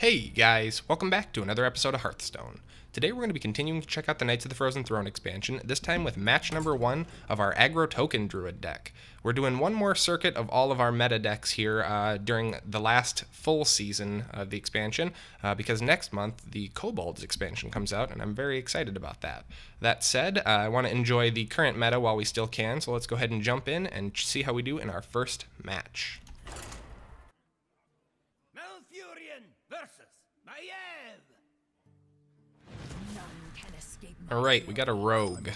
Hey guys, welcome back to another episode of Hearthstone. Today we're going to be continuing to check out the Knights of the Frozen Throne expansion, this time with match number 1 of our Aggro Token Druid deck. We're doing one more circuit of all of our meta decks here during the last full season of the expansion, because next month the Kobolds expansion comes out, and I'm very excited about that. That said, I want to enjoy the current meta while we still can, so let's go ahead and jump in and see how we do in our first match. Alright, we got a rogue.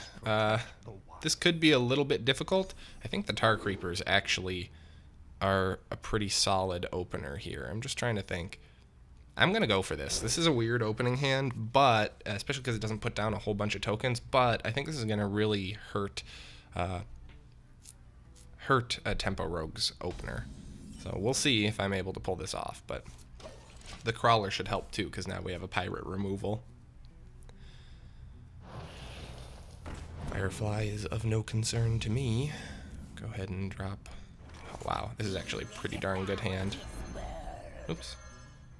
This could be a little bit difficult. I think the Tar Creepers actually are a pretty solid opener here. I'm just trying to think. I'm going to go for this. This is a weird opening hand, but especially because it doesn't put down a whole bunch of tokens, but I think this is going to really hurt a Tempo Rogue's opener. So we'll see if I'm able to pull this off, but the Crawler should help too, because now we have a pirate removal. Firefly is of no concern to me. Go ahead and drop. Oh, wow, this is actually a pretty darn good hand. Oops.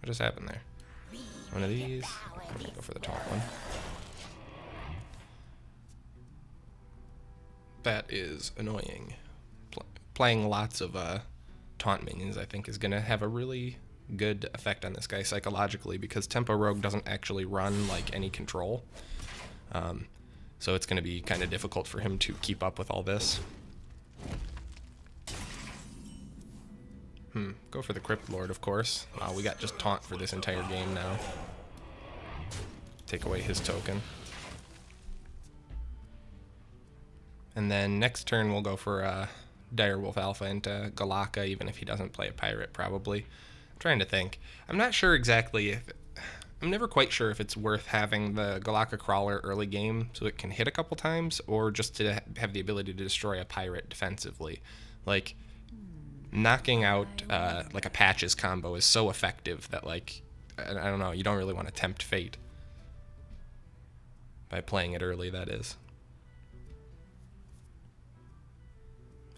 What just happened there? One of these. I'm gonna go for the taunt one. That is annoying. Playing lots of taunt minions, I think, is gonna have a really good effect on this guy psychologically, because Tempo Rogue doesn't actually run like any control. So it's going to be kind of difficult for him to keep up with all this. Go for the Crypt Lord, of course. We got just taunt for this entire game now. Take away his token. And then next turn we'll go for Direwolf Alpha into Galaka, even if he doesn't play a pirate, probably. I'm trying to think. I'm not sure exactly if... I'm never quite sure if it's worth having the Galaka Crawler early game so it can hit a couple times, or just to have the ability to destroy a pirate defensively. Like, knocking out like a Patches combo is so effective that, like, I don't know, you don't really want to tempt fate. By playing it early, that is.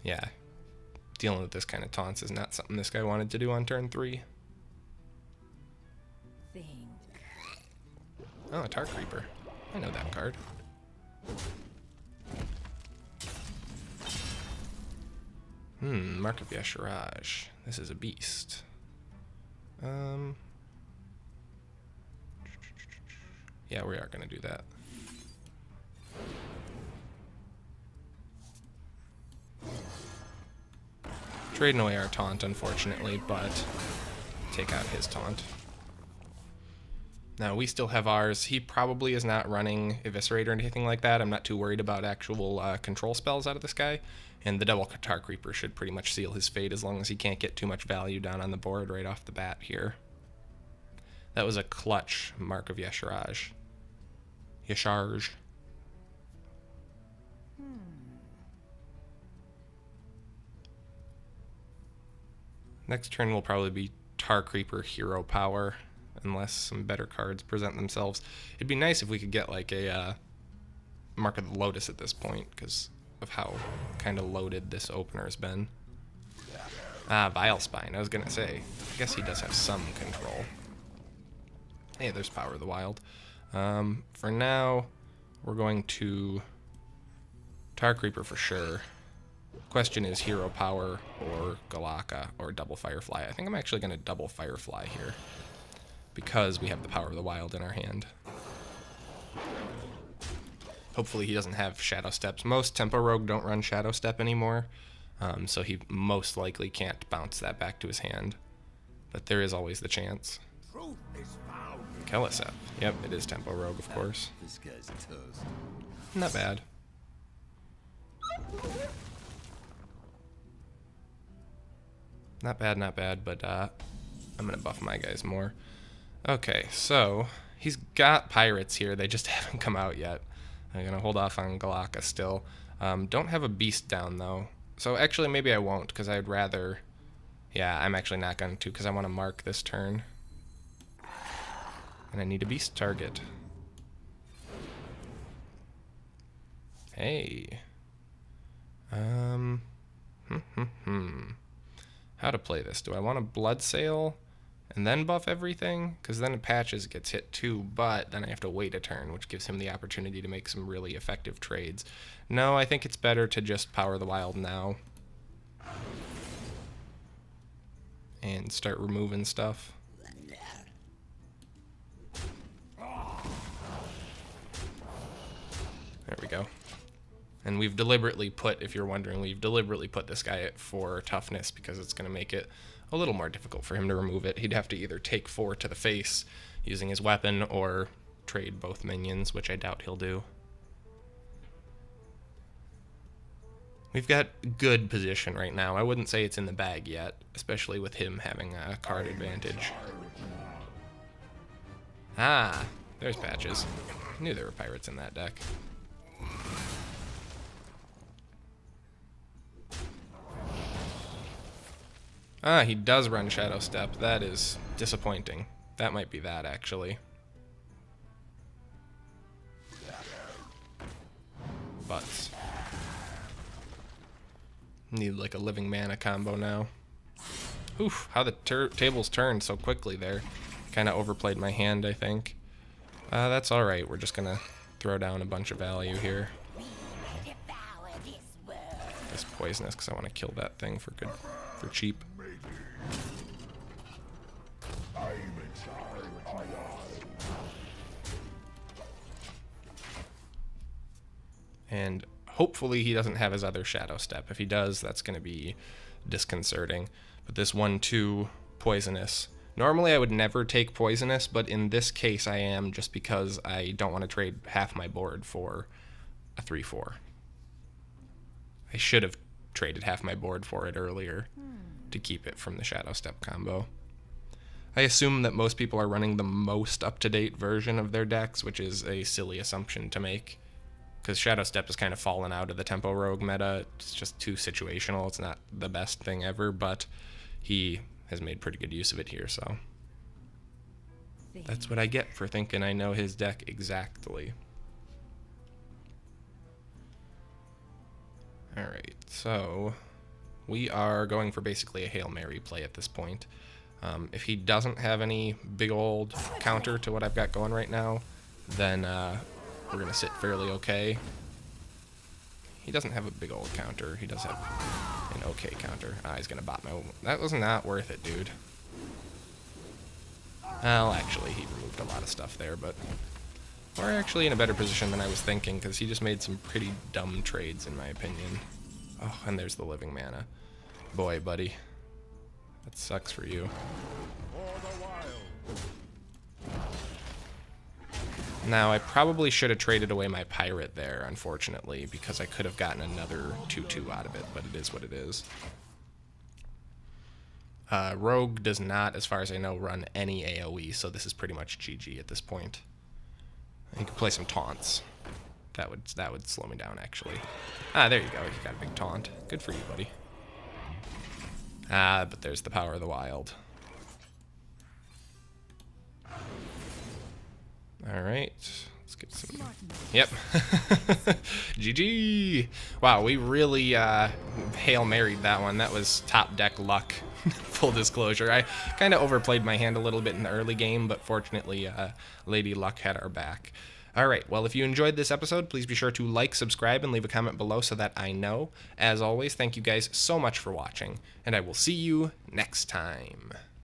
Yeah. Dealing with this kind of taunts is not something this guy wanted to do on turn 3. Oh, a Tar Creeper. I know that card. Mark of Yeshiraj. This is a beast. Yeah, we are going to do that. Trading away our taunt, unfortunately, but take out his taunt. Now, we still have ours. He probably is not running Eviscerate or anything like that. I'm not too worried about actual control spells out of this guy. And the Double Tar Creeper should pretty much seal his fate as long as he can't get too much value down on the board right off the bat here. That was a clutch Mark of Yeshiraj. Yesharj. Next turn will probably be Tar Creeper Hero Power, unless some better cards present themselves. It'd be nice if we could get like a Mark of the Lotus at this point, because of how kind of loaded this opener has been. Vile Spine, I was going to say. I guess he does have some control. Hey, there's Power of the Wild. For now, we're going to Tar Creeper for sure. Question is Hero Power or Galaka or Double Firefly. I think I'm actually going to Double Firefly here, because we have the Power of the Wild in our hand. Hopefully he doesn't have Shadow Steps. Most Tempo Rogue don't run Shadow Step anymore, so he most likely can't bounce that back to his hand. But there is always the chance. Keleseth. Yep, it is Tempo Rogue, of course. Not bad. Not bad, not bad, but I'm going to buff my guys more. Okay, so he's got pirates here. They just haven't come out yet. I'm going to hold off on Galaka still. Don't have a beast down, though. So actually, maybe I won't, because I'd rather... Yeah, I'm actually not going to, because I want to mark this turn. And I need a beast target. Hey. How to play this? Do I want a Blood Sail and then buff everything, because then Patches gets hit too, but then I have to wait a turn, which gives him the opportunity to make some really effective trades. No, I think it's better to just power the wild now and start removing stuff. There we go. And we've deliberately put, if you're wondering, we've deliberately put this guy at 4 toughness because it's going to make it a little more difficult for him to remove it. He'd have to either take 4 to the face using his weapon or trade both minions, which I doubt he'll do. We've got good position right now. I wouldn't say it's in the bag yet, especially with him having a card advantage. Ah, there's Patches. I knew there were pirates in that deck. Ah, he does run Shadow Step. That is disappointing. That might be that, actually. But need like a living mana combo now. Oof, how the tables turned so quickly there. Kind of overplayed my hand, I think. That's alright. We're just going to throw down a bunch of value here. This poisonous because I want to kill that thing for cheap. And hopefully he doesn't have his other Shadow Step. If he does, that's going to be disconcerting. But this 1/2 poisonous. Normally I would never take poisonous, but in this case I am, just because I don't want to trade half my board for a 3/4. I should have traded half my board for it earlier to keep it from the Shadow Step combo. I assume that most people are running the most up-to-date version of their decks, which is a silly assumption to make, because Shadow Step has kind of fallen out of the Tempo Rogue meta. It's just too situational. It's not the best thing ever, but he has made pretty good use of it here, so that's what I get for thinking I know his deck exactly. Alright, so we are going for basically a Hail Mary play at this point. If he doesn't have any big old counter to what I've got going right now, then we're going to sit fairly okay. He doesn't have a big old counter. He does have an okay counter. He's going to bot my... That was not worth it, dude. Well, actually, he removed a lot of stuff there, but we're actually in a better position than I was thinking, because he just made some pretty dumb trades, in my opinion. Oh, and there's the living mana. Boy, buddy. That sucks for you. Now, I probably should have traded away my pirate there, unfortunately, because I could have gotten another 2/2 out of it, but it is what it is. Rogue does not, as far as I know, run any AoE, so this is pretty much GG at this point. You can play some taunts. That would slow me down, actually. Ah, there you go. You got a big taunt. Good for you, buddy. Ah, but there's the power of the wild. Alright, let's get some... Yep. GG! Wow, we really Hail Married that one. That was top deck luck. Full disclosure. I kind of overplayed my hand a little bit in the early game, but fortunately Lady Luck had our back. Alright, well, if you enjoyed this episode, please be sure to like, subscribe, and leave a comment below so that I know. As always, thank you guys so much for watching, and I will see you next time.